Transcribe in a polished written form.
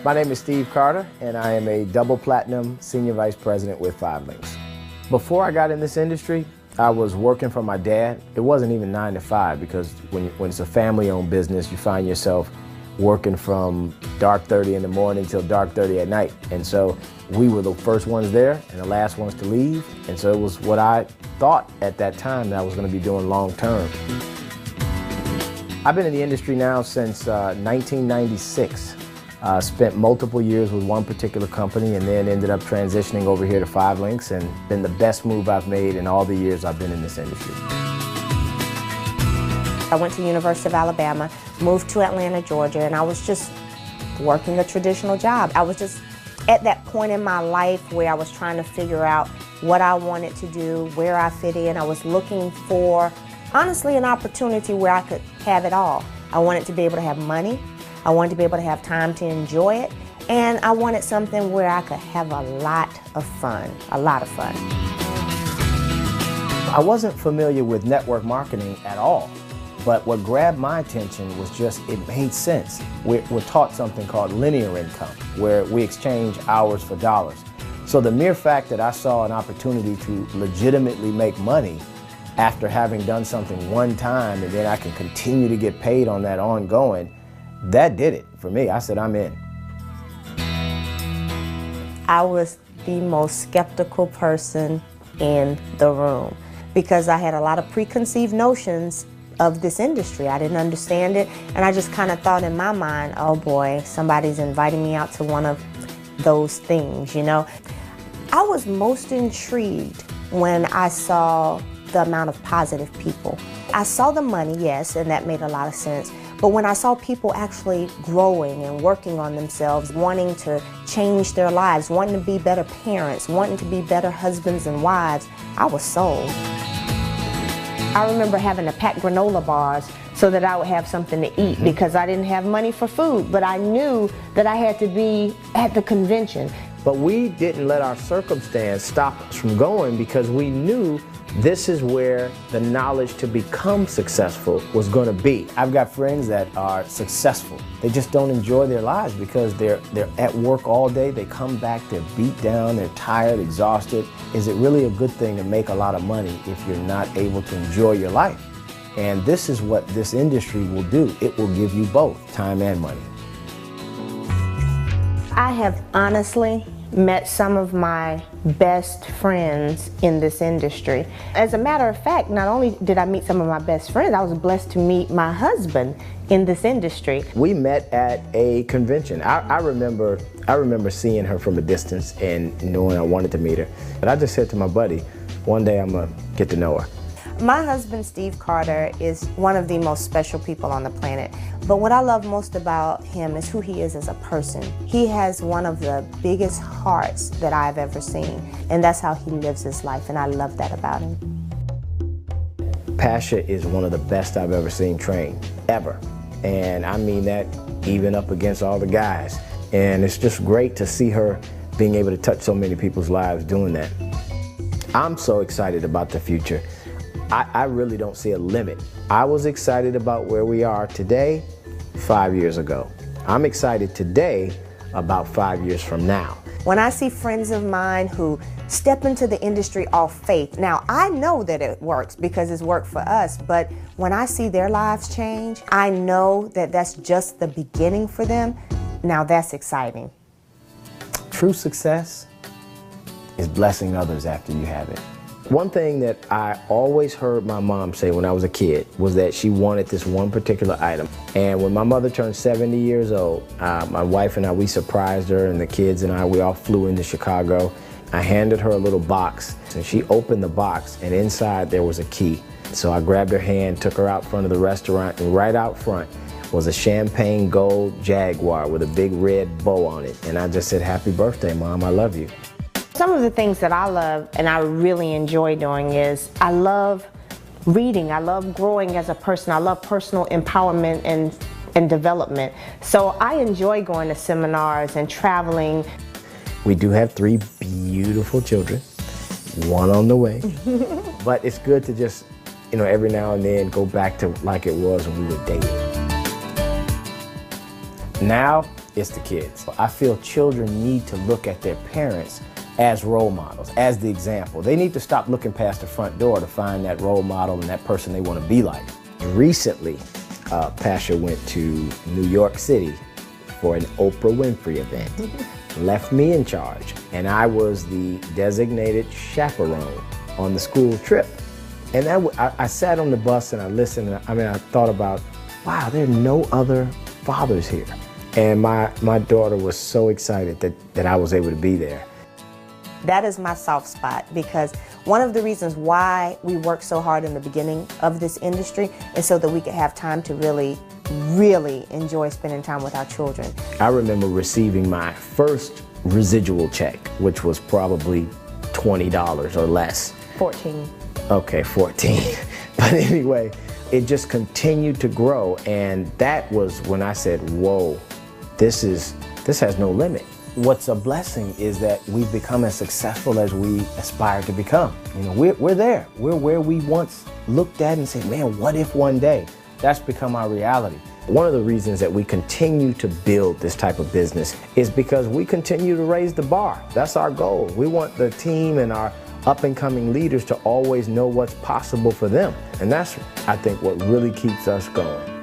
My name is Steve Carter, and I am a double platinum senior vice president with 5 Links. Before I got in this industry, I was working for my dad. It wasn't even 9 to 5 because when it's a family-owned business, you find yourself working from dark 30 in the morning till dark 30 at night. And so we were the first ones there and the last ones to leave. And so it was what I thought at that time that I was going to be doing long term. I've been in the industry now since 1996. Spent multiple years with one particular company and then ended up transitioning over here to 5 Links, and been the best move I've made in all the years I've been in this industry. I went to the University of Alabama, moved to Atlanta, Georgia, and I was just working a traditional job. I was just at that point in my life where I was trying to figure out what I wanted to do, where I fit in. I was looking for, honestly, an opportunity where I could have it all. I wanted to be able to have money. I wanted to be able to have time to enjoy it, and I wanted something where I could have a lot of fun, a lot of fun. I wasn't familiar with network marketing at all, but what grabbed my attention was just, it made sense. We're taught something called linear income, where we exchange hours for dollars. So the mere fact that I saw an opportunity to legitimately make money after having done something one time, and then I can continue to get paid on that ongoing, that did it for me. I said, I'm in. I was the most skeptical person in the room because I had a lot of preconceived notions of this industry. I didn't understand it, and I just kind of thought in my mind, oh boy, somebody's inviting me out to one of those things, you know. I was most intrigued when I saw the amount of positive people. I saw the money, yes, and that made a lot of sense. But when I saw people actually growing and working on themselves, wanting to change their lives, wanting to be better parents, wanting to be better husbands and wives, I was sold. I remember having to pack granola bars so that I would have something to eat because I didn't have money for food, but I knew that I had to be at the convention. But we didn't let our circumstance stop us from going because we knew this is where the knowledge to become successful was going to be. I've got friends that are successful. They just don't enjoy their lives because they're at work all day. They come back, they're beat down, they're tired, exhausted. Is it really a good thing to make a lot of money if you're not able to enjoy your life? And this is what this industry will do. It will give you both time and money. I have honestly met some of my best friends in this industry. As a matter of fact, not only did I meet some of my best friends, I was blessed to meet my husband in this industry. We met at a convention. I remember seeing her from a distance and knowing I wanted to meet her. But I just said to my buddy, one day I'm gonna get to know her. My husband, Steve Carter, is one of the most special people on the planet. But what I love most about him is who he is as a person. He has one of the biggest hearts that I've ever seen, and that's how he lives his life, and I love that about him. Pasha is one of the best I've ever seen train, ever. And I mean that even up against all the guys. And it's just great to see her being able to touch so many people's lives doing that. I'm so excited about the future. I really don't see a limit. I was excited about where we are today, 5 years ago. I'm excited today about 5 years from now. When I see friends of mine who step into the industry off faith, now I know that it works because it's worked for us, but when I see their lives change, I know that that's just the beginning for them. Now that's exciting. True success is blessing others after you have it. One thing that I always heard my mom say when I was a kid was that she wanted this one particular item. And when my mother turned 70 years old, my wife and I, we surprised her, and the kids and I, we all flew into Chicago. I handed her a little box, and she opened the box, and inside there was a key. So I grabbed her hand, took her out front of the restaurant, and right out front was a champagne gold Jaguar with a big red bow on it. And I just said, "Happy birthday, Mom, I love you." Some of the things that I love and I really enjoy doing is I love reading. I love growing as a person. I love personal empowerment and development. So I enjoy going to seminars and traveling. We do have 3 beautiful children, 1 on the way. But it's good to just, every now and then go back to like it was when we were dating. Now, it's the kids. I feel children need to look at their parents as role models, as the example. They need to stop looking past the front door to find that role model and that person they want to be like. Recently, Pasha went to New York City for an Oprah Winfrey event, left me in charge, and I was the designated chaperone on the school trip. And I sat on the bus and I listened, and I thought about, wow, there are no other fathers here. And my daughter was so excited that I was able to be there. That is my soft spot, because one of the reasons why we work so hard in the beginning of this industry is so that we could have time to really enjoy spending time with our children. I remember receiving my first residual check, which was probably $20 or less. 14. Okay, 14. But anyway, it just continued to grow, and that was when I said, whoa, this has no limit. What's a blessing is that we've become as successful as we aspire to become. You know, we're there. We're where we once looked at and said, man, what if one day? That's become our reality. One of the reasons that we continue to build this type of business is because we continue to raise the bar. That's our goal. We want the team and our up-and-coming leaders to always know what's possible for them. And that's, I think, what really keeps us going.